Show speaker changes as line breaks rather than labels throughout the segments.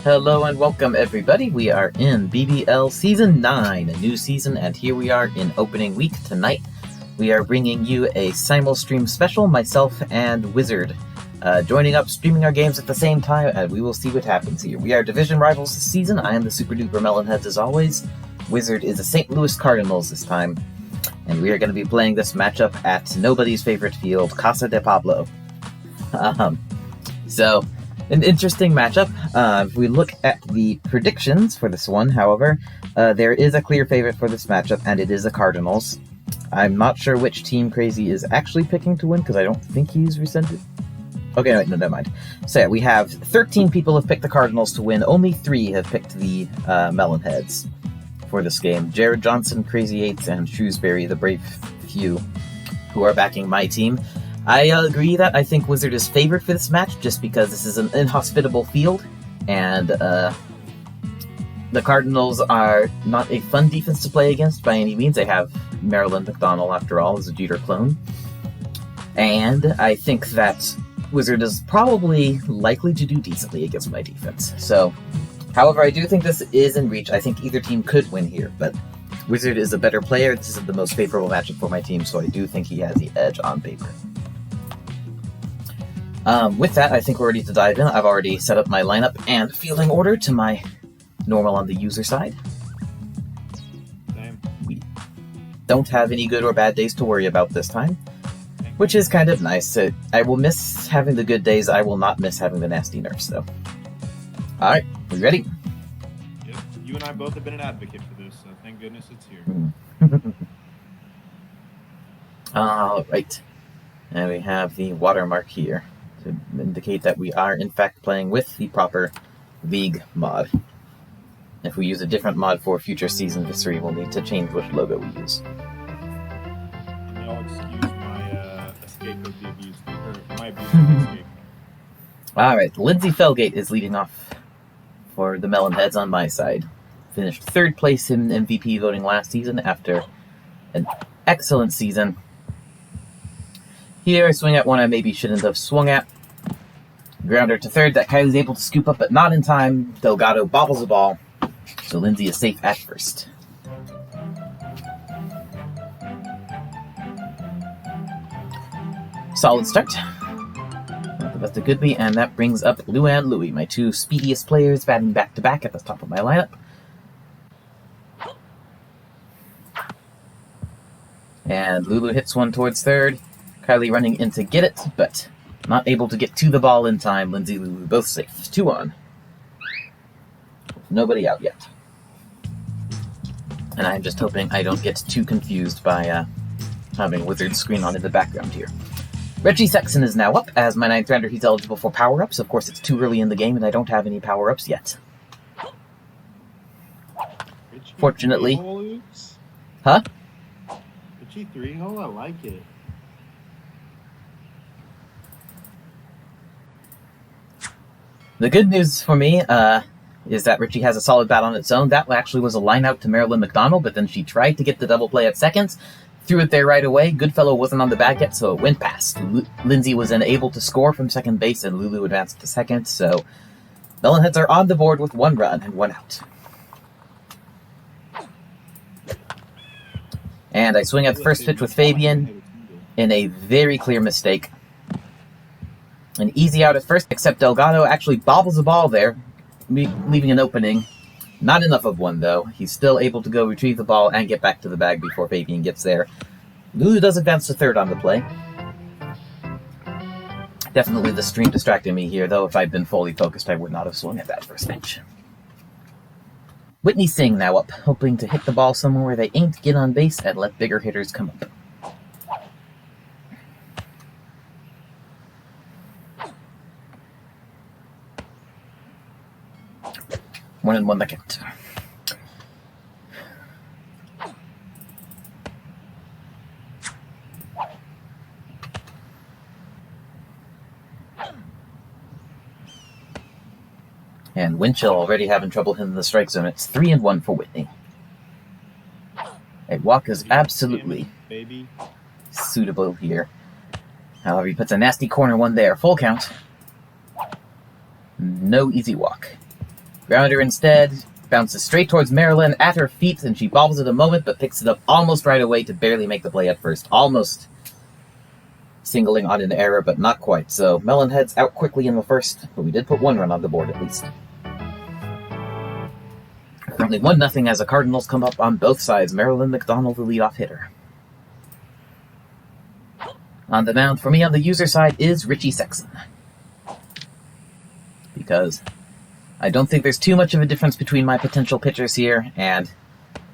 Hello and welcome everybody. We are in BBL Season 9, a new season, and here we are in opening week tonight. We are bringing you a simulstream special, myself and Wizard, joining up, streaming our games at the same time, and we will see what happens here. We are division rivals this season. I am the super duper Melonheads as always. Wizard is the St. Louis Cardinals this time, and we are going to be playing this matchup at nobody's favorite field, Casa de Pablo. So, an interesting matchup. If we look at the predictions for this one, however, there is a clear favorite for this matchup, and it is the Cardinals. I'm not sure which team Crazy is actually picking to win, because I don't think he's resented. Okay, no, never mind. So yeah, we have 13 people have picked the Cardinals to win. Only 3 have picked the Melonheads for this game. Jared Johnson, Crazy Eights, and Shrewsbury, the brave few, who are backing my team. I agree that I think Wizard is favored for this match, just because this is an inhospitable field, and the Cardinals are not a fun defense to play against by any means. They have Marilyn McDonald, after all, as a Jeter clone. And I think that Wizard is probably likely to do decently against my defense. So, however, I do think this is in reach. I think either team could win here, but Wizard is a better player. This is the most favorable matchup for my team, so I do think he has the edge on paper. With that, I think we're ready to dive in. I've already set up my lineup and fielding order to my normal on the user side.
Same.
We don't have any good or bad days to worry about this time, which is kind of nice. I will miss having the good days. I will not miss having the nasty nerfs, though. Alright, we ready?
Yep. You and I both have been an advocate for this, so thank goodness it's here.
Alright. And we have the watermark here to indicate that we are, in fact, playing with the proper League mod. If we use a different mod for future season history, we'll need to change which logo we use.
And y'all excuse my escape of the abuse, or my abuse of the escape.
Alright, Lindsay Felgate is leading off for the Melonheads on my side. Finished 3rd place in MVP voting last season after an excellent season. Here, I swing at one I maybe shouldn't have swung at. Grounder to 3rd, that Kylie's able to scoop up, but not in time. Delgado bobbles the ball, so Lindsay is safe at 1st. Solid start. Not the best it could be, and that brings up Lou and Louie, my 2 speediest players, batting back-to-back at the top of my lineup. And Lulu hits one towards 3rd. Kylie running in to get it, but not able to get to the ball in time. Lindsay, Lulu, both safe. 2 on. Nobody out yet. And I'm just hoping I don't get too confused by having Wizard's screen on in the background here. Reggie Sexton is now up. As my 9th rounder, he's eligible for power-ups. Of course, it's too early in the game, and I don't have any power-ups yet. Fortunately. Huh?
Richie 3-hole? I like it.
The good news for me is that Richie has a solid bat on its own. That actually was a line out to Marilyn McDonald, but then she tried to get the double play at second, threw it there right away. Goodfellow wasn't on the bag yet, so it went past. Lindsay was then able to score from second base, and Lulu advanced to second, so Melonheads are on the board with 1 run and 1 out. And I swing at the first pitch with Fabian in a very clear mistake. An easy out at first, except Delgado actually bobbles the ball there, leaving an opening. Not enough of one, though. He's still able to go retrieve the ball and get back to the bag before Fabian gets there. Lulu does advance to 3rd on the play. Definitely the stream distracted me here, though. If I'd been fully focused, I would not have swung at that first pitch. Whitney Singh now up, hoping to hit the ball somewhere where they ain't get on base and let bigger hitters come up. One and one the count. And Winchell already having trouble hitting the strike zone. It's 3-1 for Whitney. A walk is absolutely suitable here. However, he puts a nasty corner one there. Full count. No easy walk. Grounder instead bounces straight towards Marilyn at her feet, and she bobbles it a moment, but picks it up almost right away to barely make the play at first. Almost singling on an error, but not quite. So Melonheads out quickly in the first, but we did put one run on the board at least. Currently 1-0 as the Cardinals come up on both sides. Marilyn McDonald, the leadoff hitter. On the mound for me on the user side is Richie Sexton. Because I don't think there's too much of a difference between my potential pitchers here, and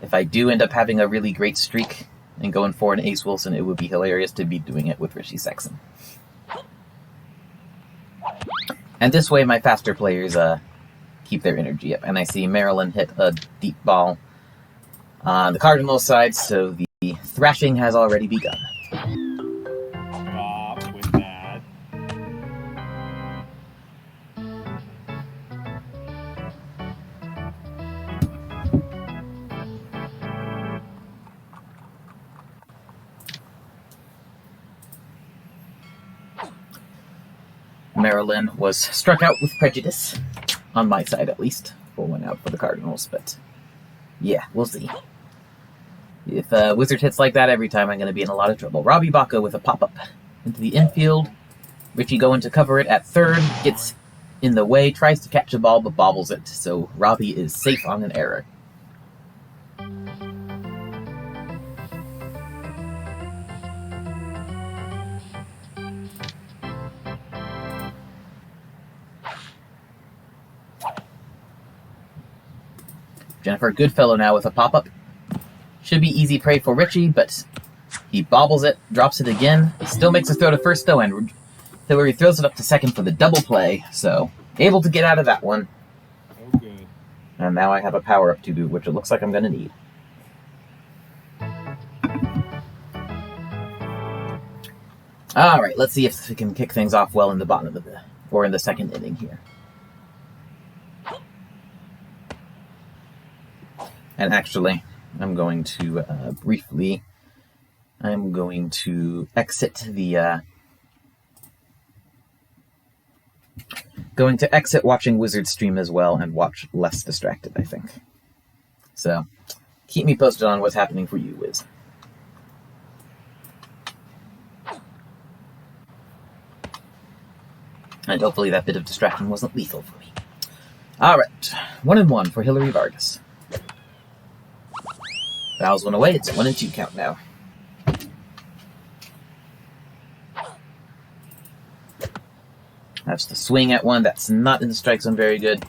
if I do end up having a really great streak and going for an Ace Wilson, it would be hilarious to be doing it with Richie Sexton. And this way my faster players keep their energy up. And I see Marilyn hit a deep ball on the Cardinals side, so the thrashing has already begun.
Stop with that.
Marilyn was struck out with prejudice, on my side at least, for 1 out for the Cardinals, but yeah, we'll see. If Wizard hits like that every time, I'm going to be in a lot of trouble. Robbie Baca with a pop-up into the infield. Richie going to cover it at third, gets in the way, tries to catch a ball, but bobbles it, so Robbie is safe on an error. Jennifer Goodfellow now with a pop-up. Should be easy prey for Richie, but he bobbles it, drops it again. He still makes a throw to first, though, and Hillary throws it up to second for the double play, so able to get out of that one.
Oh, good.
And now I have a power-up to boot, which it looks like I'm going to need. All right, let's see if we can kick things off well in the bottom of in the second inning here. And actually, I'm going to exit the watching Wizard stream as well and watch less distracted, I think. So, keep me posted on what's happening for you, Wiz. And hopefully that bit of distraction wasn't lethal for me. Alright, 1-1 for Hillary Vargas. Fouls one away, it's a 1-2 count now. That's the swing at one, that's not in the strike zone very good.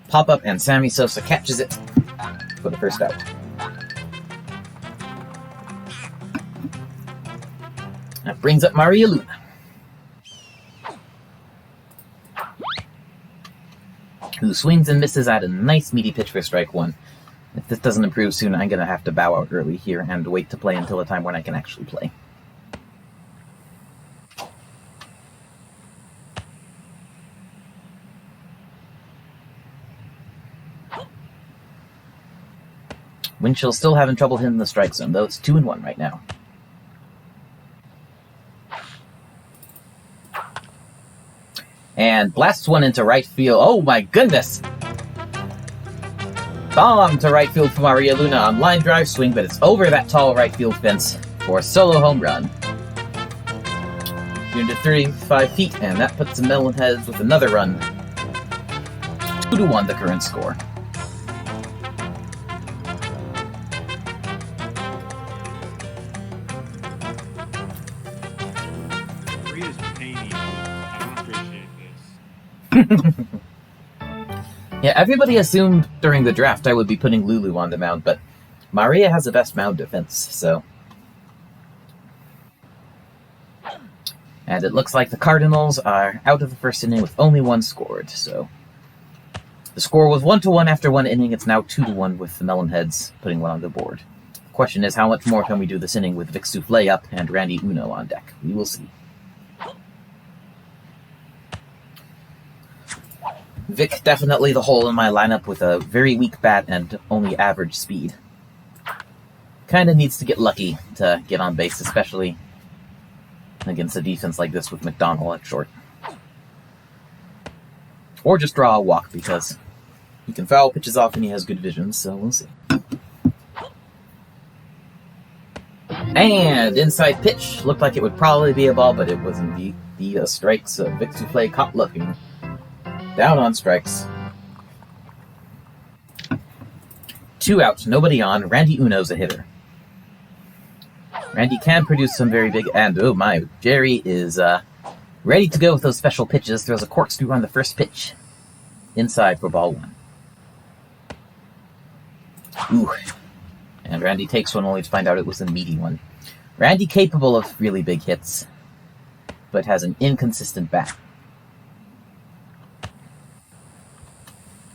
Pop up and Sammy Sosa catches it for the first out. That brings up Maria Luna, who swings and misses at a nice meaty pitch for strike one. If this doesn't improve soon, I'm going to have to bow out early here and wait to play until a time when I can actually play. Windchill's still having trouble hitting the strike zone, though it's 2-1 right now. And blasts one into right field. Oh my goodness! Bomb to right field for Maria Luna on line drive swing, but it's over that tall right field fence for a solo home run. 235 feet, and that puts the Melonheads with another run. 2-1 the current score.
Maria's painting. I don't appreciate this.
Yeah, everybody assumed during the draft I would be putting Lulu on the mound, but Maria has the best mound defense, so. And it looks like the Cardinals are out of the first inning with only one scored, so. The score was 1-1 after one inning. It's now 2-1 with the Melonheads putting one on the board. The question is, how much more can we do this inning with Vic Souffle up and Randy Uno on deck? We will see. Vic definitely the hole in my lineup with a very weak bat and only average speed. Kinda needs to get lucky to get on base, especially against a defense like this with McDonald at short. Or just draw a walk, because He can foul pitches off and he has good vision, so we'll see. And inside pitch. Looked like it would probably be a ball, but it was indeed a strike, so Vic Soufflé caught looking. Down on strikes. 2 out, nobody on. Randy Uno's a hitter. Randy can produce some very big... And, oh my, Jerry is ready to go with those special pitches. Throws a corkscrew on the first pitch. Inside for ball 1. Ooh. And Randy takes one only to find out it was a meaty one. Randy capable of really big hits, but has an inconsistent bat.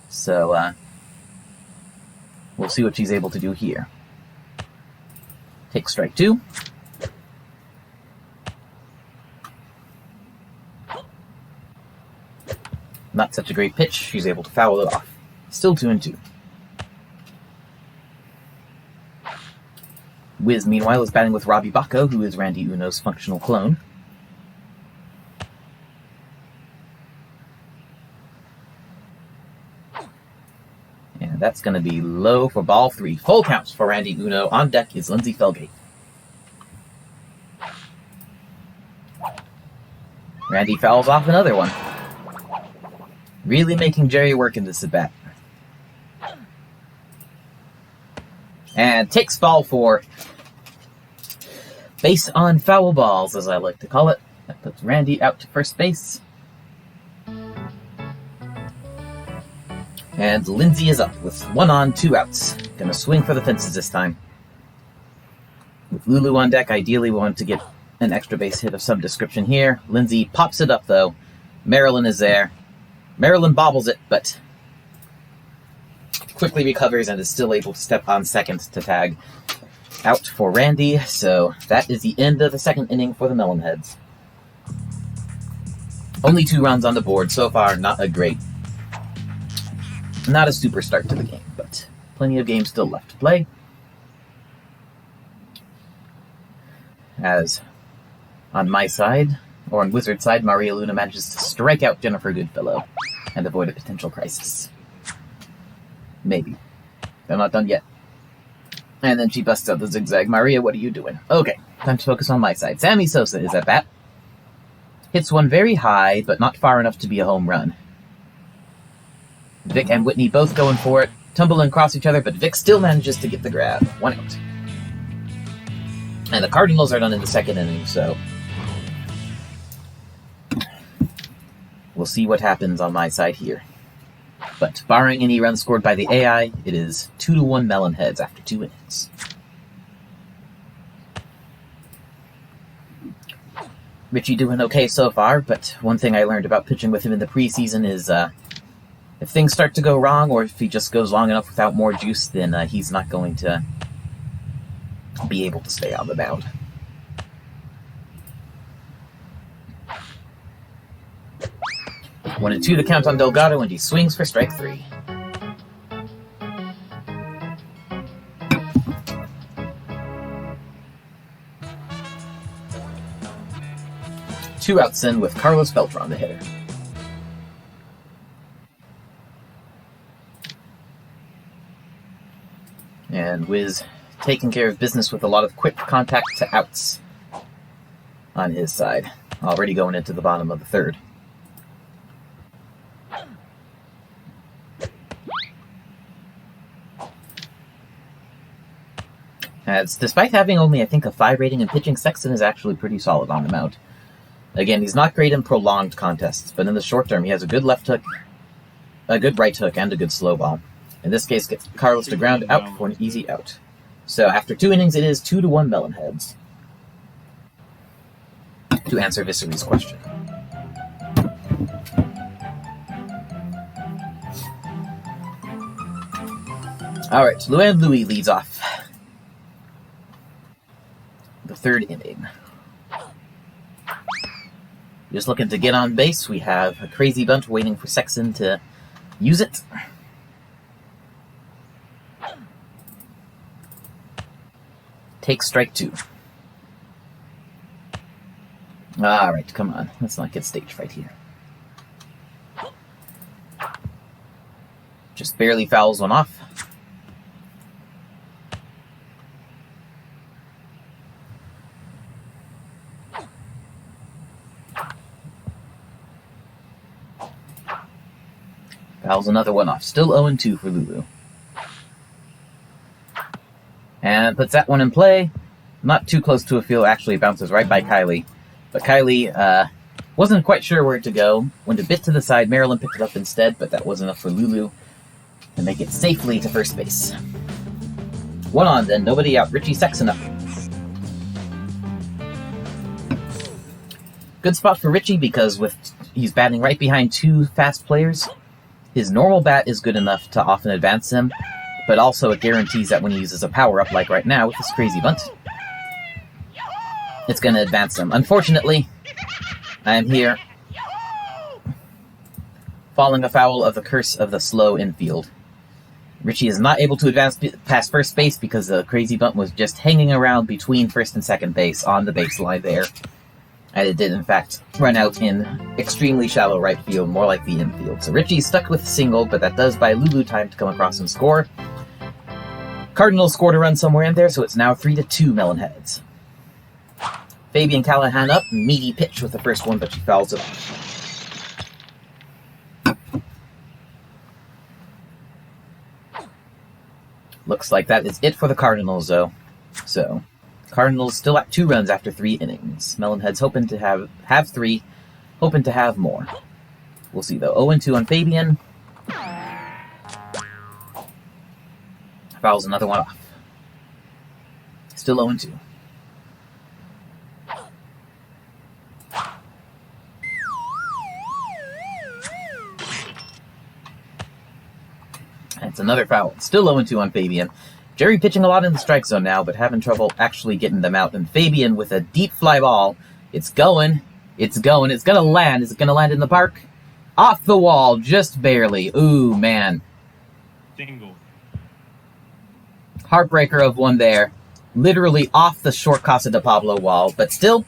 So, we'll see what she's able to do here. Take strike 2. Not such a great pitch. She's able to foul it off. Still 2-2. Wiz, meanwhile, is batting with Robbie Bacco, who is Randy Uno's functional clone. And that's going to be low for ball 3. Full count for Randy Uno. On deck is Lindsay Felgate. Randy fouls off another one. Really making Jerry work in this at-bat. And takes ball 4. Base on foul balls, as I like to call it. That puts Randy out to first base. And Lindsay is up with 1 on, 2 outs. Gonna swing for the fences this time. With Lulu on deck, ideally we want to get an extra base hit of some description here. Lindsay pops it up, though. Marilyn is there. Marilyn bobbles it, but quickly recovers and is still able to step on second to tag out for Randy. So that is the end of the second inning for the Melonheads. Only 2 runs on the board so far. Not a super start to the game, but plenty of games still left to play. As on my side, or on Wizard's side, Maria Luna manages to strike out Jennifer Goodfellow and avoid a potential crisis. Maybe. They're not done yet. And then she busts out the zigzag. Maria, what are you doing? Okay, time to focus on my side. Sammy Sosa is at bat. Hits one very high, but not far enough to be a home run. Vic and Whitney both going for it. Tumble and cross each other, but Vic still manages to get the grab. 1 out. And the Cardinals are done in the second inning, so we'll see what happens on my side here. But barring any runs scored by the AI, it is 2-1 Melonheads after 2 innings. Richie doing okay so far, but one thing I learned about pitching with him in the preseason is if things start to go wrong, or if he just goes long enough without more juice, then he's not going to be able to stay on the mound. One and 2 to count on Delgado, and he swings for strike 3. Two outs in with Carlos Beltran, the hitter. And Wiz taking care of business with a lot of quick contact to outs on his side. Already going into the bottom of the third. As despite having only, I think, a 5 rating in pitching, Sexton is actually pretty solid on the mound. Again, he's not great in prolonged contests, but in the short term, he has a good left hook, a good right hook, and a good slow ball. In this case, gets Carlos to ground out for an easy out. So after 2 innings, it is 2-1 Melonheads. To answer Visery's question. All right, Luann Louie leads off the third inning. Just looking to get on base. We have a crazy bunt waiting for Sexton to use it. Take strike 2. All right, come on. Let's not get stage fright here. Just barely fouls one off. Fouls another one off. Still 0-2 for Lulu. And puts that one in play. Not too close to a field. Actually, bounces right by Kylie. But Kylie wasn't quite sure where to go. Went a bit to the side. Marilyn picked it up instead, but that was enough for Lulu to make it safely to first base. One on then. Nobody out. Richie Sexton up. Good spot for Richie because he's batting right behind two fast players. His normal bat is good enough to often advance him, but also it guarantees that when he uses a power-up like right now with this crazy bunt, it's going to advance him. Unfortunately, I am here falling afoul of the curse of the slow infield. Richie is not able to advance past first base because the crazy bunt was just hanging around between first and second base on the baseline there. And it did, in fact, run out in extremely shallow right field, more like the infield. So Richie's stuck with a single, but that does buy Lulu time to come across and score. Cardinals scored a run somewhere in there, so it's now 3-2 Melonheads. Fabian Callahan up, meaty pitch with the first one, but she fouls it off. Looks like that is it for the Cardinals, though. So, Cardinals still at 2 runs after 3 innings. Melonheads hoping to have 3, hoping to have more. We'll see, though. 0-2 on Fabian. Fouls another one off. Still 0-2. It's another foul. Still 0-2 on Fabian. Jerry pitching a lot in the strike zone now, but having trouble actually getting them out. And Fabian with a deep fly ball. It's going. It's going. It's going to land. Is it going to land in the park? Off the wall, just barely. Ooh, man.
Single.
Heartbreaker of one there. Literally off the short Casa de Pablo wall, but still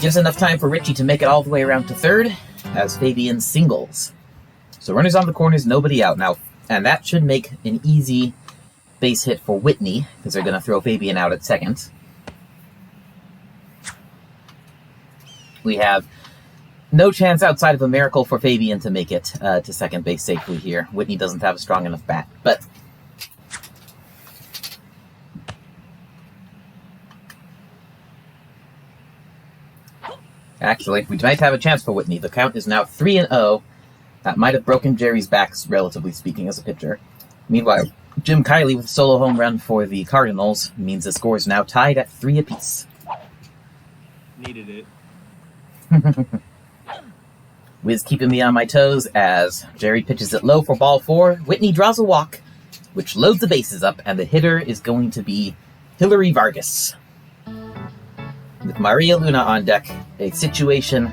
gives enough time for Richie to make it all the way around to third as Fabian singles. So runners on the corners, nobody out now. And that should make an easy base hit for Whitney, because they're going to throw Fabian out at second. We have no chance outside of a miracle for Fabian to make it to second base safely here. Whitney doesn't have a strong enough bat, but actually, we might have a chance for Whitney. The count is now 3-0. That might have broken Jerry's back, relatively speaking, as a pitcher. Meanwhile, Jim Kiley with a solo home run for the Cardinals means the score is now tied at 3 apiece.
Needed it.
Wiz keeping me on my toes as Jerry pitches it low for ball 4. Whitney draws a walk, which loads the bases up, and the hitter is going to be Hillary Vargas. With Maria Luna on deck, a situation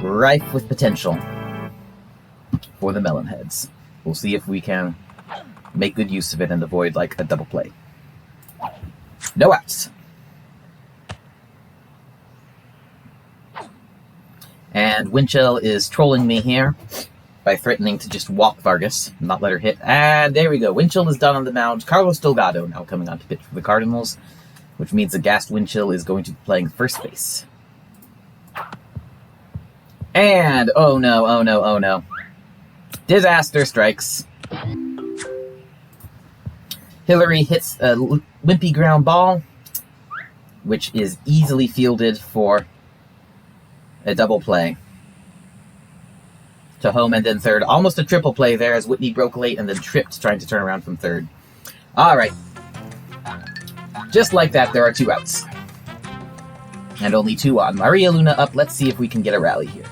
rife with potential for the Melonheads. We'll see if we can make good use of it and avoid like a double play. No outs. And Winchell is trolling me here by threatening to just walk Vargas, not let her hit. And there we go. Winchell is done on the mound. Carlos Delgado now coming on to pitch for the Cardinals, which means the gassed Winchell is going to be playing first base. And, oh no, oh no, oh no. Disaster strikes. Hillary hits a wimpy ground ball, which is easily fielded for a double play to home and then third. Almost a triple play there as Whitney broke late and then tripped trying to turn around from third. All right. Just like that, there are 2 outs. And only 2 on. Maria Luna up. Let's see if we can get a rally here.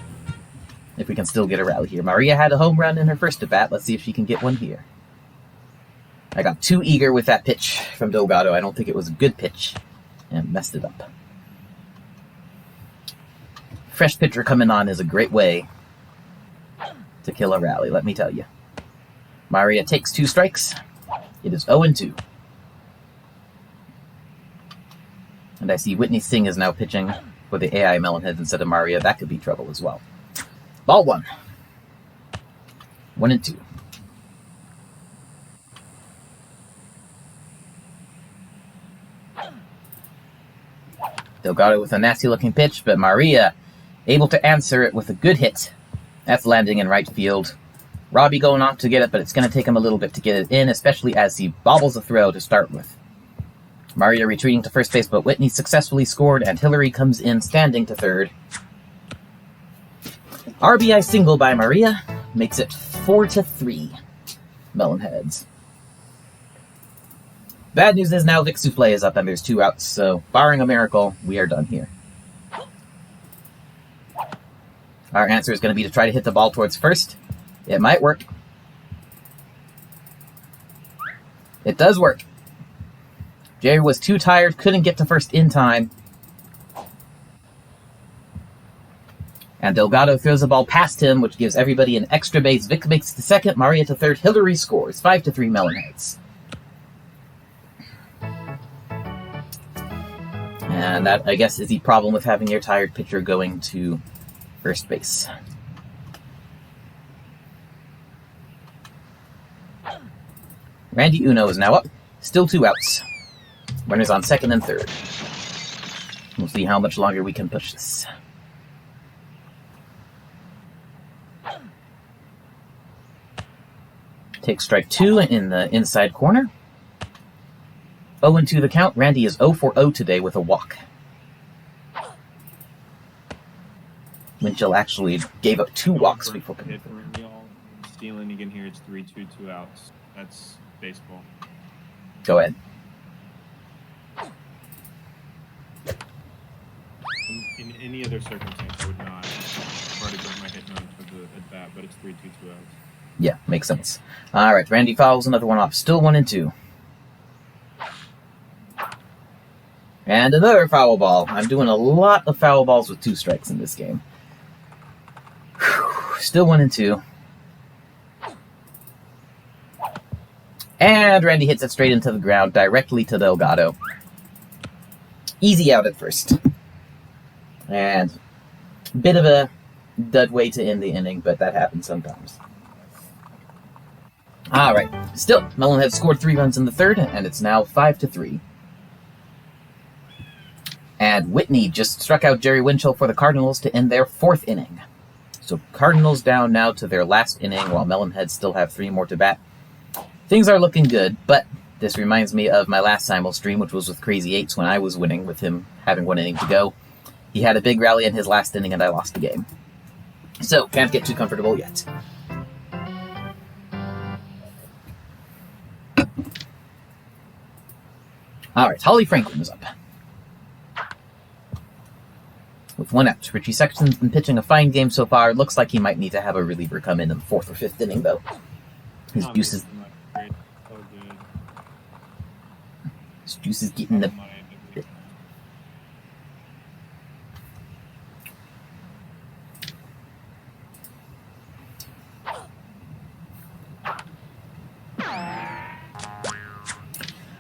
If we can still get a rally here. Maria had a home run in her first at-bat. Let's see if she can get one here. I got too eager with that pitch from Delgado. I don't think it was a good pitch. And messed it up. Fresh pitcher coming on is a great way to kill a rally, let me tell you. Maria takes 2 strikes. It is 0-2. And I see Whitney Singh is now pitching for the AI Melonheads instead of Maria. That could be trouble as well. Ball 1. 1-2. Delgado with a nasty-looking pitch, but Maria able to answer it with a good hit. That's landing in right field. Robbie going off to get it, but it's going to take him a little bit to get it in, especially as he bobbles a throw to start with. Maria retreating to first base, but Whitney successfully scored, and Hillary comes in standing to third. RBI single by Maria makes it 4-3. Melonheads. Bad news is now Vic Souffle is up and there's 2 outs, so barring a miracle, we are done here. Our answer is going to be to try to hit the ball towards first. It might work. It does work. Jerry was too tired, couldn't get to first in time. And Delgado throws the ball past him, which gives everybody an extra base. Vic makes the second, Maria to third, Hillary scores. 5-3 Melonheads. And that, I guess, is the problem with having your tired pitcher going to first base. Randy Uno is now up. Still 2 outs. Runners on second and third. We'll see how much longer we can push this. Take strike 2 in the inside corner. 0-2 the count. Randy is 0-for-0 today with a walk. Winchell actually gave up 2 walks before coming.
Stealing again here. It's 3-2, 2 outs. That's baseball.
Go ahead.
In any other circumstance, I would not try to get my hit run to the at bat, but it's 3-2, 2 outs.
Yeah, makes sense. All right, Randy fouls another one off. Still 1-2. And another foul ball. I'm doing a lot of foul balls with 2 strikes in this game. Whew. Still 1-2. And Randy hits it straight into the ground, directly to Delgado. Easy out at first. And a bit of a dud way to end the inning, but that happens sometimes. All right. Still, Melonheads scored 3 runs in the third, and it's now 5-3. And Whitney just struck out Jerry Winchell for the Cardinals to end their 4th inning. So Cardinals down now to their last inning, while Melonheads still have 3 more to bat. Things are looking good, but this reminds me of my last simul-stream, which was with Crazy Eights when I was winning with him having 1 inning to go. He had a big rally in his last inning, and I lost the game. So, can't get too comfortable yet. All right, Holly Franklin is up. With 1 out. Richie Sexton's been pitching a fine game so far. Looks like he might need to have a reliever come in the 4th or 5th inning, though. His juice is getting the...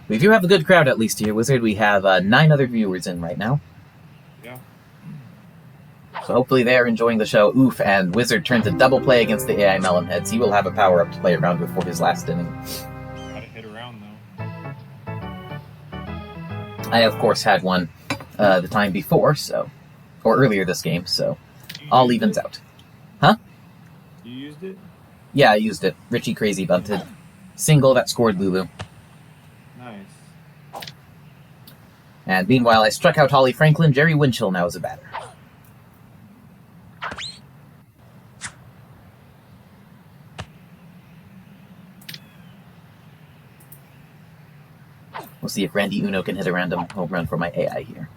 We do have a good crowd, at least here, Wizard. We have 9 other viewers in right now.
Yeah.
So hopefully they're enjoying the show. Oof, and Wizard turns a double play against the AI Melonheads. He will have a power-up to play around with for his last inning.
Gotta hit around, though.
I, of course, had one the time before, so... Or earlier this game, so... All evens out. Huh?
You used it?
Yeah, I used it. Richie crazy bunted. Single that scored Lulu.
Nice.
And meanwhile, I struck out Holly Franklin. Jerry Winchell now is a batter. We'll see if Randy Uno can hit a random home run for my AI here.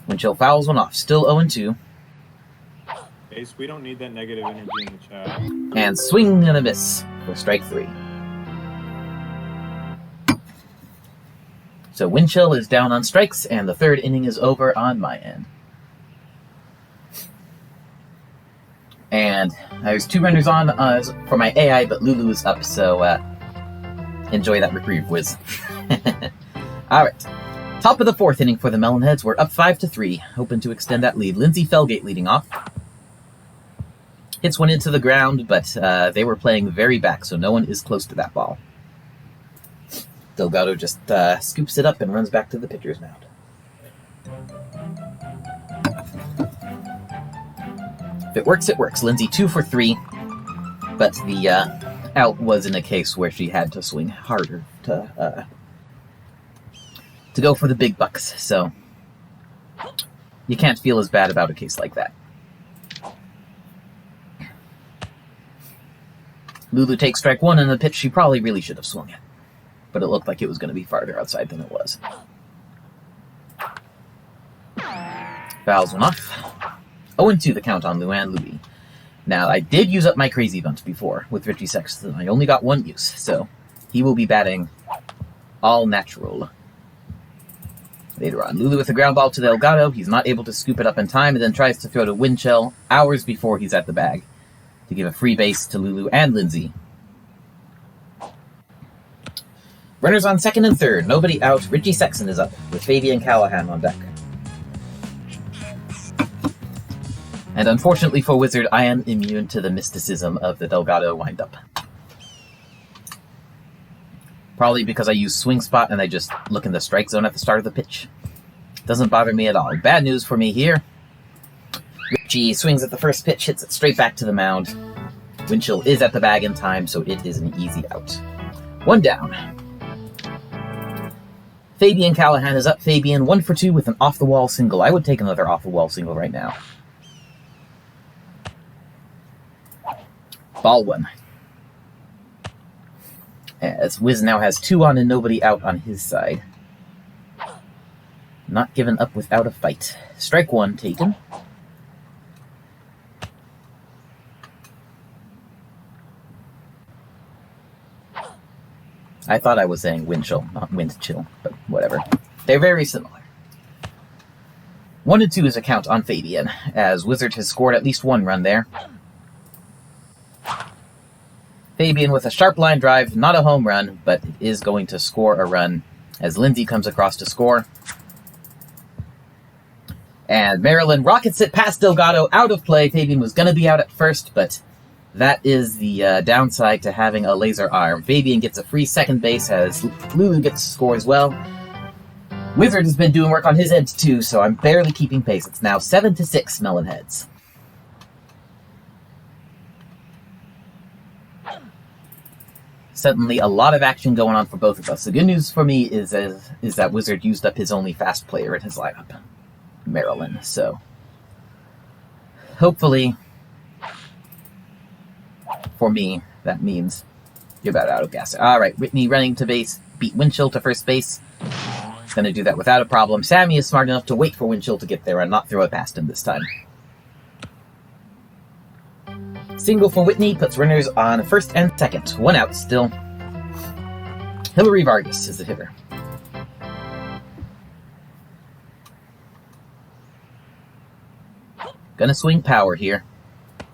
Winchell fouls one off. Still 0-2.
Ace, we don't need that negative energy in the chat.
And swing and a miss for strike 3. So Winchell is down on strikes, and the 3rd inning is over on my end. And there's 2 runners on for my AI, but Lulu is up, so enjoy that reprieve, Wiz. Alright. Top of the 4th inning for the Melonheads. We're up 5-3, hoping to extend that lead. Lindsay Felgate leading off. Hits one into the ground, but they were playing very back, so no one is close to that ball. Delgado just scoops it up and runs back to the pitcher's mound. If it works, it works. Lindsay 2 for 3, but the out was in a case where she had to swing harder to go for the big bucks, so you can't feel as bad about a case like that. Lulu takes strike 1 on the pitch she probably really should have swung at, but it looked like it was going to be farther outside than it was. Fouls one off. 0-2 the count on Luann Louie. Now, I did use up my crazy bunt before with Richie Sexton. I only got 1 use, so he will be batting all natural. Later on, Lulu with a ground ball to Delgado. He's not able to scoop it up in time and then tries to throw to Winchell hours before he's at the bag to give a free base to Lulu and Lindsay. Runners on second and third. Nobody out. Richie Sexton is up with Fabian Callahan on deck. And unfortunately for Wizard, I am immune to the mysticism of the Delgado windup. Probably because I use swing spot and I just look in the strike zone at the start of the pitch. Doesn't bother me at all. Bad news for me here. Richie swings at the first pitch, hits it straight back to the mound. Winchell is at the bag in time, so it is an easy out. 1 down. Fabian Callahan is up. Fabian 1 for 2 with an off-the-wall single. I would take another off-the-wall single right now. Ball 1. As Wiz now has 2 on and nobody out on his side. Not given up without a fight. Strike 1 taken. I thought I was saying Winchell, not Windchill, but whatever. They're very similar. 1-2 is a count on Fabian, as Wizard has scored at least 1 run there. Fabian with a sharp line drive, not a home run, but it is going to score a run as Lindsay comes across to score. And Maryland rockets it past Delgado, out of play. Fabian was going to be out at first, but that is the downside to having a laser arm. Fabian gets a free second base as Lulu gets to score as well. Wizard has been doing work on his end too, so I'm barely keeping pace. It's now 7-6 Melonheads. Suddenly, a lot of action going on for both of us. The good news for me is that Wizard used up his only fast player in his lineup, Maryland. So, hopefully, for me, that means you're about out of gas. All right, Whitney running to base, beat Winchell to first base. Going to do that without a problem. Sammy is smart enough to wait for Winchell to get there and not throw it past him this time. Single for Whitney puts runners on first and second. 1 out still. Hillary Vargas is the hitter. Gonna swing power here.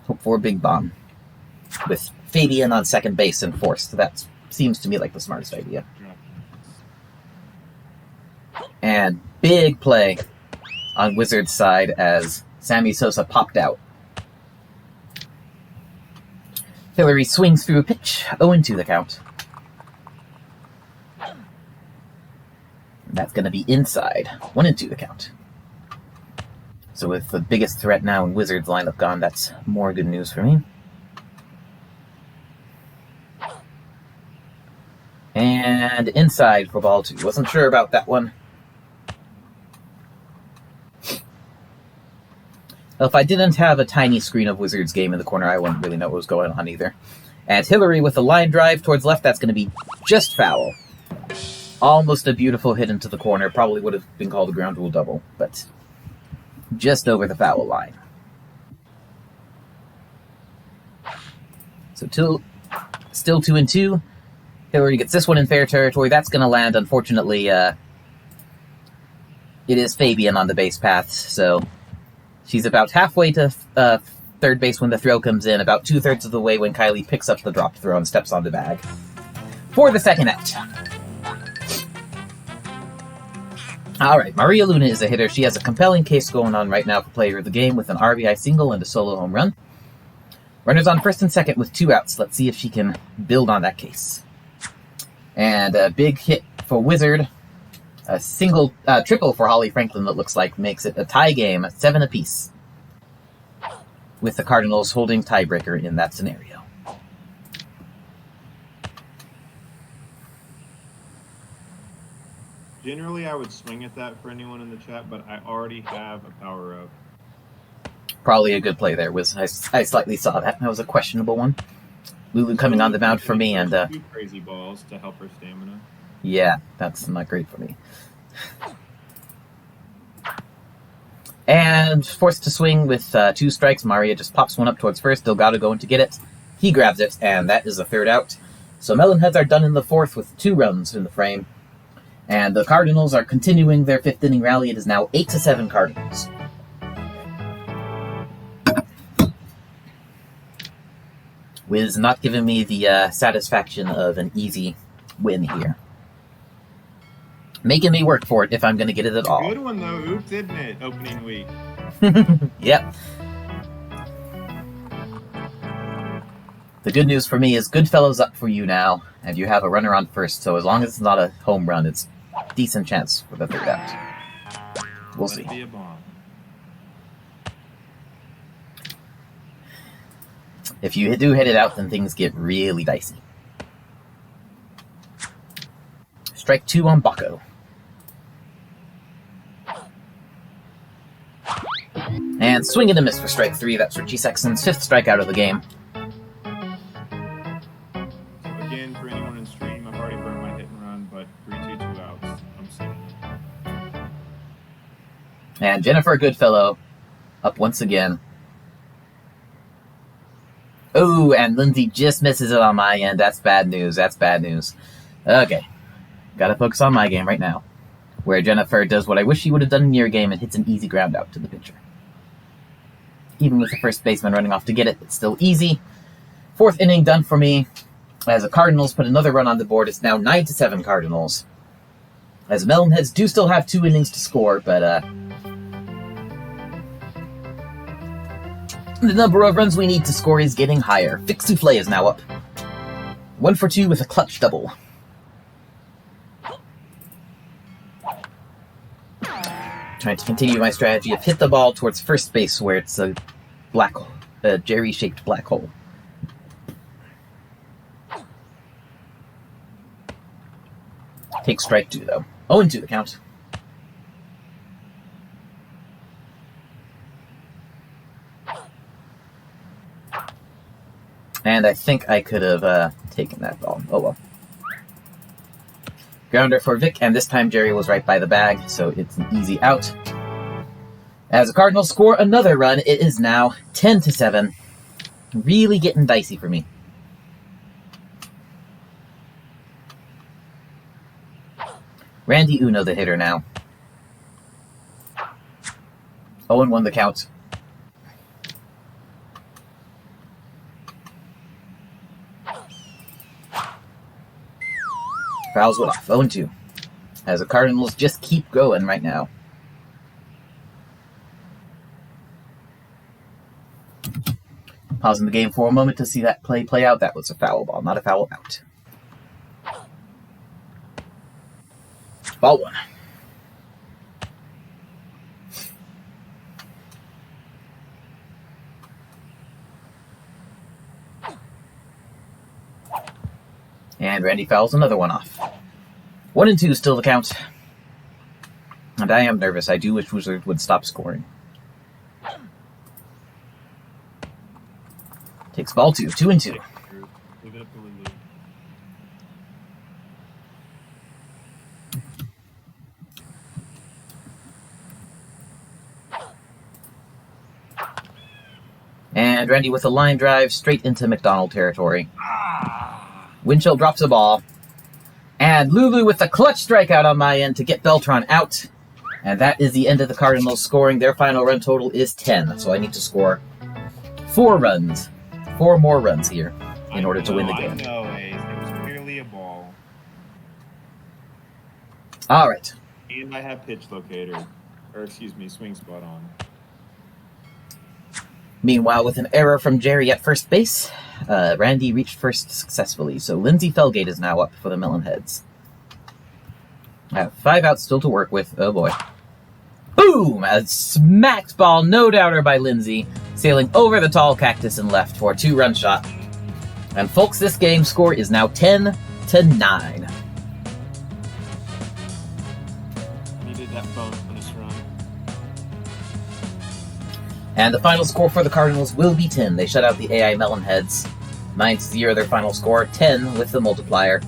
Hope for a big bomb. With Fabian on second base and forced. That seems to me like the smartest idea. And big play on Wizard's side as Sammy Sosa popped out. Hillary swings through a pitch, 0-2 the count. That's going to be inside, 1-2 the count. So with the biggest threat now in Wizard's lineup gone, that's more good news for me. And inside for ball 2. Wasn't sure about that one. Well, if I didn't have a tiny screen of Wizard's game in the corner, I wouldn't really know what was going on either. And Hillary with a line drive towards left, that's going to be just foul. Almost a beautiful hit into the corner. Probably would have been called a ground rule double, but just over the foul line. So still 2-2. Hillary gets this one in fair territory. That's going to land. Unfortunately, it is Fabian on the base path, so she's about halfway to third base when the throw comes in, about 2/3 of the way when Kylie picks up the dropped throw and steps on the bag. For the second out. All right, Maria Luna is a hitter. She has a compelling case going on right now for player of the game with an RBI single and a solo home run. Runners on first and second with 2 outs. Let's see if she can build on that case. And a big hit for Wizard. A triple for Holly Franklin, that looks like, makes it a tie game, 7 apiece, with the Cardinals holding tiebreaker in that scenario.
Generally, I would swing at that for anyone in the chat, but I already have a power-up.
Probably a good play there. I slightly saw that. That was a questionable one. Lulu coming on the mound for me, and
2 crazy balls to help her stamina.
Yeah, that's not great for me. And forced to swing with 2 strikes. Maria just pops one up towards first. Delgado going to get it. He grabs it, and that is a 3rd out. So Melonheads are done in the 4th with 2 runs in the frame. And the Cardinals are continuing their 5th inning rally. It is now 8-7 Cardinals. Wiz not giving me the satisfaction of an easy win here. Making me work for it if I'm going to get it at all.
Good one, though. Oops, didn't it? Opening week.
Yep. The good news for me is Goodfellow's up for you now, and you have a runner on first, so as long as it's not a home run, it's a decent chance for the 3rd out. We'll see.
Be a bomb.
If you do hit it out, then things get really dicey. Strike 2 on Baco. And swing and a miss for strike 3. That's Richie Sexton's 5th strikeout of the game.
So again, for anyone in stream, I've already burned my hit and run, but 3-2, 2 outs. I'm sitting.
And Jennifer Goodfellow up once again. Oh, and Lindsay just misses it on my end. That's bad news. That's bad news. Okay. Gotta focus on my game right now, where Jennifer does what I wish she would have done in your game and hits an easy ground out to the pitcher. Even with the first baseman running off to get it, it's still easy. 4th inning done for me, as the Cardinals put another run on the board. It's now 9-7 Cardinals. As Melonheads do still have 2 innings to score, but the number of runs we need to score is getting higher. Fix Souffle is now up. 1 for 2 with a clutch double. Trying to continue my strategy of hit the ball towards first base, where it's a Jerry-shaped black hole. Take strike 2, though. 0-2 the count. And I think I could have taken that ball. Oh well. Grounder for Vic, and this time Jerry was right by the bag, so it's an easy out. As the Cardinals score another run, it is now 10-7. Really getting dicey for me. Randy Uno, the hitter now. 0-1 the count. Fouls went off, 0-2. As the Cardinals just keep going right now. Pausing the game for a moment to see that play out. That was a foul ball, not a foul out. Ball 1. And Randy fouls another one off. 1-2 still the count. And I am nervous. I do wish Wizard would stop scoring. Takes ball 2. 2-2.
Leave it up to Lulu.
And Randy with a line drive straight into McDonald territory. Winchell drops the ball. And Lulu with a clutch strikeout on my end to get Beltran out. And that is the end of the Cardinals scoring. Their final run total is 10. So I need to score 4 runs. 4 more runs here in order to win the game.
I know, Ace. It was clearly a ball.
All right.
And I have pitch locator. Or, excuse me, swing spot on.
Meanwhile, with an error from Jerry at first base, Randy reached first successfully, so Lindsay Felgate is now up for the Melonheads. I have 5 outs still to work with. Oh boy. Boom! A smacked ball, no doubter by Lindsay, sailing over the tall cactus and left for a 2-run shot. And folks, this game score is now 10-9.
Needed that bonus run.
And the final score for the Cardinals will be 10. They shut out the AI Melonheads. 9-0 their final score, 10 with the multiplier.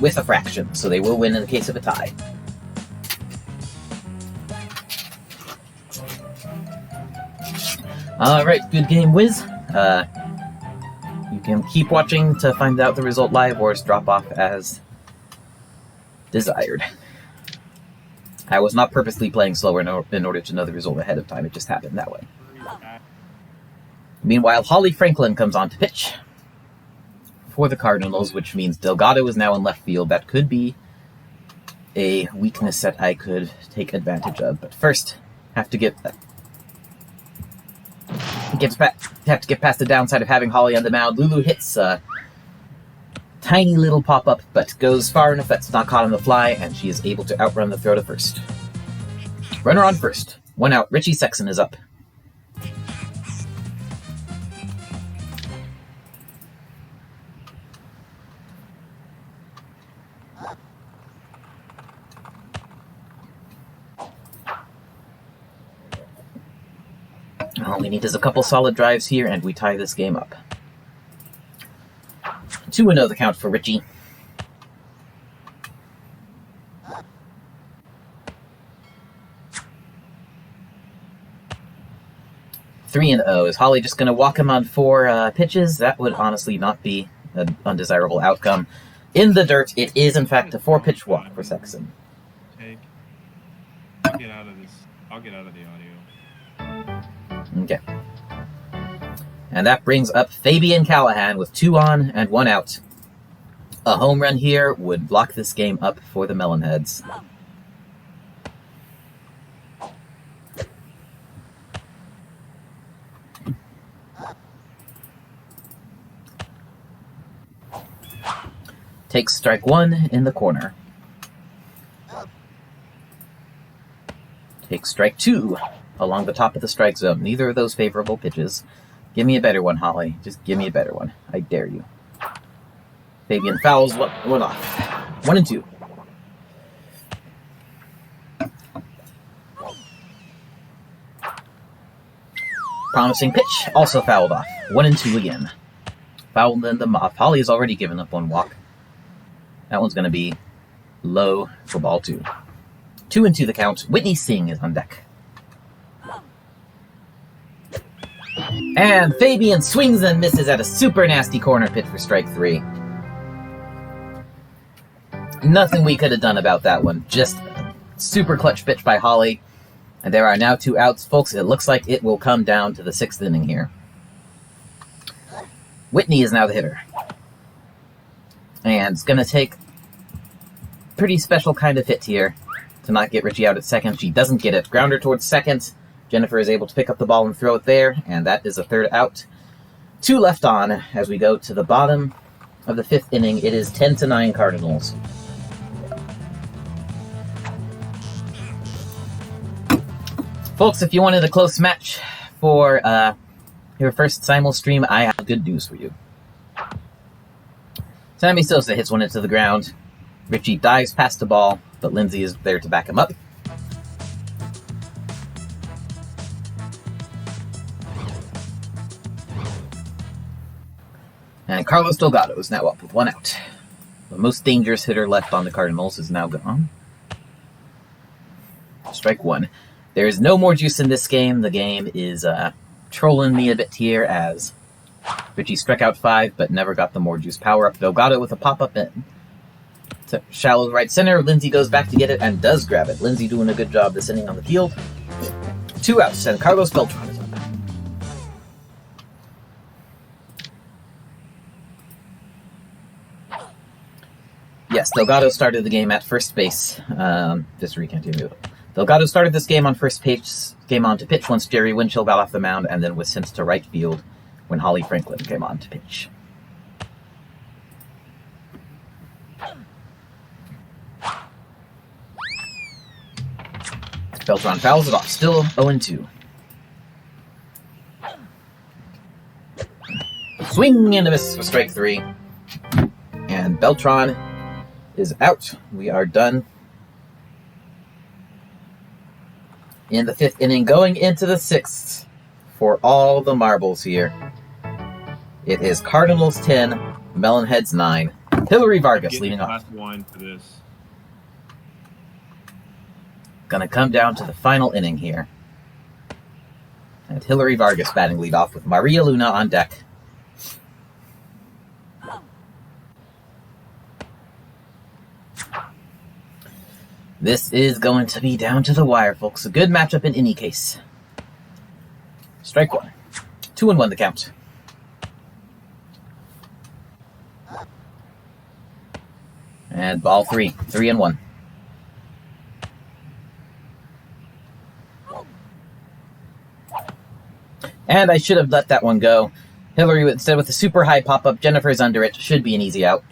With a fraction, so they will win in the case of a tie. Alright, good game, Wiz. You can keep watching to find out the result live, or drop off as desired. I was not purposely playing slower in order to know the result ahead of time, it just happened that way. Meanwhile, Holly Franklin comes on to pitch for the Cardinals, which means Delgado is now in left field. That could be a weakness that I could take advantage of, but first, have to get past the downside of having Holly on the mound. Lulu hits a tiny little pop-up, but goes far enough that's not caught on the fly, and she is able to outrun the throw to first. Runner on first. 1 out. Richie Sexton is up. All we need is a couple solid drives here, and we tie this game up. 2-0 the count for Richie. 3-0. Is Holly just going to walk him on 4 pitches? That would honestly not be an undesirable outcome. In the dirt, it is in fact a 4-pitch walk for Sexton.
I'll get out of this. I'll get out of the audio.
Okay. And that brings up Fabian Callahan with 2 on and 1 out. A home run here would lock this game up for the Melonheads. Takes strike 1 in the corner. Takes strike 2 along the top of the strike zone. Neither of those favorable pitches. Give me a better one, Holly. Just give me a better one. I dare you. Fabian fouls one off. 1-2. Promising pitch, also fouled off. 1-2 again. Fouled them off. Holly has already given up 1 walk. That one's going to be low for ball 2. 2-2 the count. Whitney Singh is on deck. And Fabian swings and misses at a super nasty corner pitch for strike 3. Nothing we could have done about that one. Just super clutch pitch by Holly. And there are now 2 outs. Folks, it looks like it will come down to the 6th inning here. Whitney is now the hitter. And it's going to take pretty special kind of hit here to not get Richie out at second. She doesn't get it. Grounder towards second. Jennifer is able to pick up the ball and throw it there, and that is a 3rd out. 2 left on as we go to the bottom of the 5th inning. It is 10-9 Cardinals. Folks, if you wanted a close match for your first simul stream, I have good news for you. Sammy Sosa hits one into the ground. Richie dives past the ball, but Lindsay is there to back him up. And Carlos Delgado is now up with 1 out. The most dangerous hitter left on the Cardinals is now gone. Strike 1. There is no more juice in this game. The game is trolling me a bit here as Richie struck out 5, but never got the more juice power-up. Delgado with a pop-up in to shallow right center. Lindsay goes back to get it and does grab it. Lindsay doing a good job this inning on the field. 2 outs, and Carlos Beltran is up. Yes, Delgado started the game at first base. Just recanting. Delgado started this game on first base, came on to pitch once Jerry Winchell got off the mound, and then was sent to right field when Holly Franklin came on to pitch. Beltran fouls it off, still 0-2. Swing and a miss for strike 3. And Beltran is out. We are done in the 5th inning, going into the 6th for all the marbles here. It is Cardinals 10, Melonheads 9. Hillary Vargas leading off.
Last one for this.
Gonna come down to the final inning here. And Hillary Vargas batting leadoff with Maria Luna on deck. This is going to be down to the wire, folks. A good matchup in any case. Strike 1. 2-1 the count. And ball 3. 3-1. And I should have let that one go. Hillary, instead with the super high pop-up, Jennifer's under it. Should be an easy out.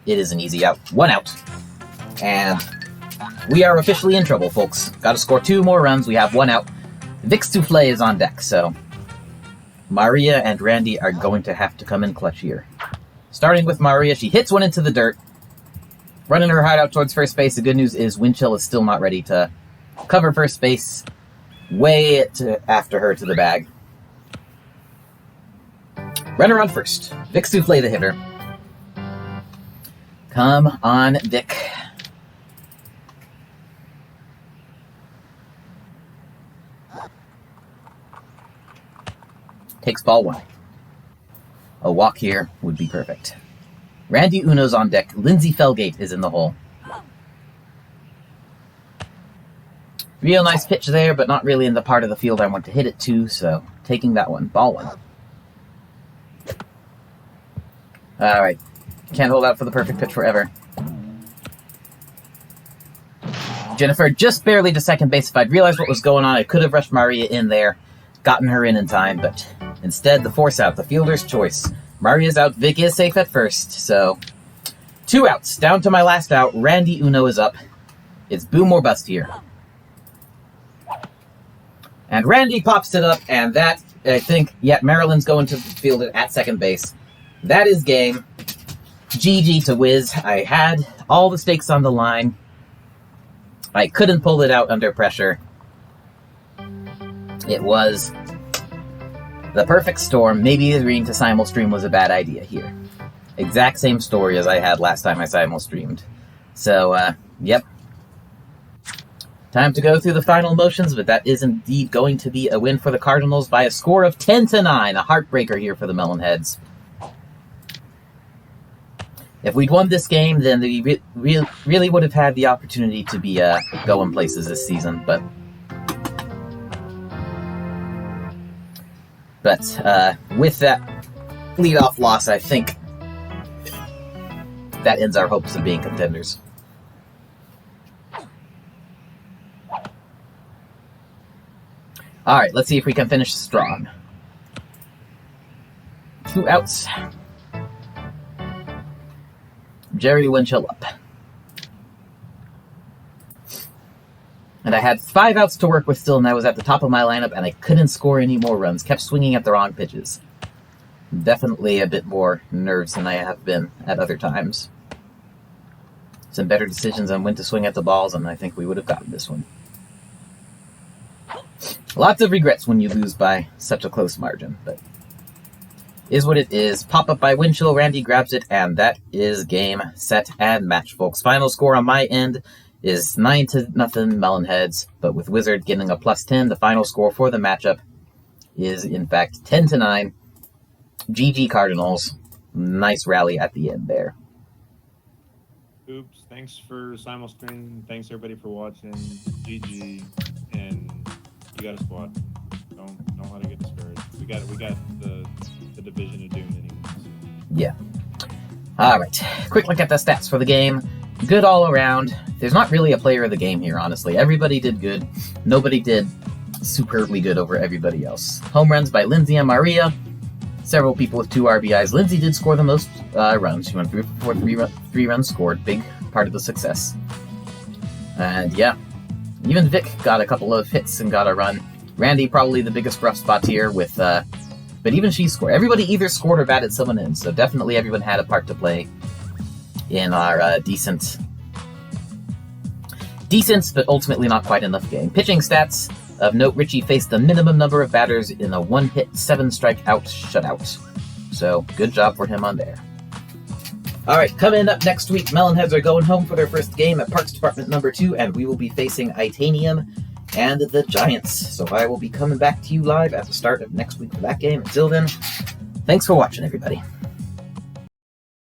It is an easy out. 1 out. And we are officially in trouble, folks. Gotta score 2 more runs. We have 1 out. Vix Souffle is on deck, so Maria and Randy are going to have to come in clutch here. Starting with Maria, she hits one into the dirt. Running her hideout towards first base. The good news is Windchill is still not ready to cover first base. Way after her to the bag. Runner on first. Vix Souffle the hitter. Come on, Vic. Takes ball 1. A walk here would be perfect. Randy Uno's on deck. Lindsay Felgate is in the hole. Real nice pitch there, but not really in the part of the field I want to hit it to, so taking that one. Ball 1. Alright. Can't hold out for the perfect pitch forever. Jennifer just barely to second base. If I'd realized what was going on, I could have rushed Maria in there, gotten her in time, but instead, the force out, the fielder's choice. Maria's out, Vic is safe at first, so 2 outs. Down to my last out, Randy Uno is up. It's boom or bust here. And Randy pops it up, and that, I think, yeah, Marilyn's going to field it at second base. That is game. GG to Wiz. I had all the stakes on the line. I couldn't pull it out under pressure. It was the perfect storm. Maybe agreeing to simulstream was a bad idea here. Exact same story as I had last time I simulstreamed. So, yep. Time to go through the final motions, but that is indeed going to be a win for the Cardinals by a score of 10-9. A heartbreaker here for the Melonheads. If we'd won this game, then we really would have had the opportunity to be going places this season, but with that leadoff loss, I think that ends our hopes of being contenders. Alright, let's see if we can finish strong. 2 outs. Jerry Winchell up. And I had 5 outs to work with still, and I was at the top of my lineup, and I couldn't score any more runs. Kept swinging at the wrong pitches. Definitely a bit more nerves than I have been at other times. Some better decisions on when to swing at the balls, and I think we would have gotten this one. Lots of regrets when you lose by such a close margin, but is what it is. Pop up by Winchell, Randy grabs it, and that is game, set, and match, folks. Final score on my end is 9-0 Melonheads, but with Wizard getting a +10, the final score for the matchup is, in fact, 10-9. GG Cardinals. Nice rally at the end there.
Oops. Thanks for simulstream. Thanks, everybody, for watching. GG. And you got a squad. Don't let it get discouraged. We got the Division of Doom anyways.
Yeah. Alright. Quick look at the stats for the game. Good all around. There's not really a player of the game here, honestly. Everybody did good. Nobody did superbly good over everybody else. Home runs by Lindsay and Maria. Several people with 2 RBIs. Lindsay did score the most runs. She went 3 for 4, 3 runs scored. Big part of the success. And yeah, Even Vic got a couple of hits and got a run. Randy probably the biggest rough spot here with, but even she scored. Everybody either scored or batted someone in, so definitely everyone had a part to play in our decent but ultimately not quite enough game. Pitching stats of note: Richie faced the minimum number of batters in a 1-hit, 7-strikeout shutout. So good job for him on there. Alright, coming up next week, Melonheads are going home for their first game at Parks Department number 2, and we will be facing Itanium and the Giants. So I will be coming back to you live at the start of next week for that game. Until then, thanks for watching, everybody.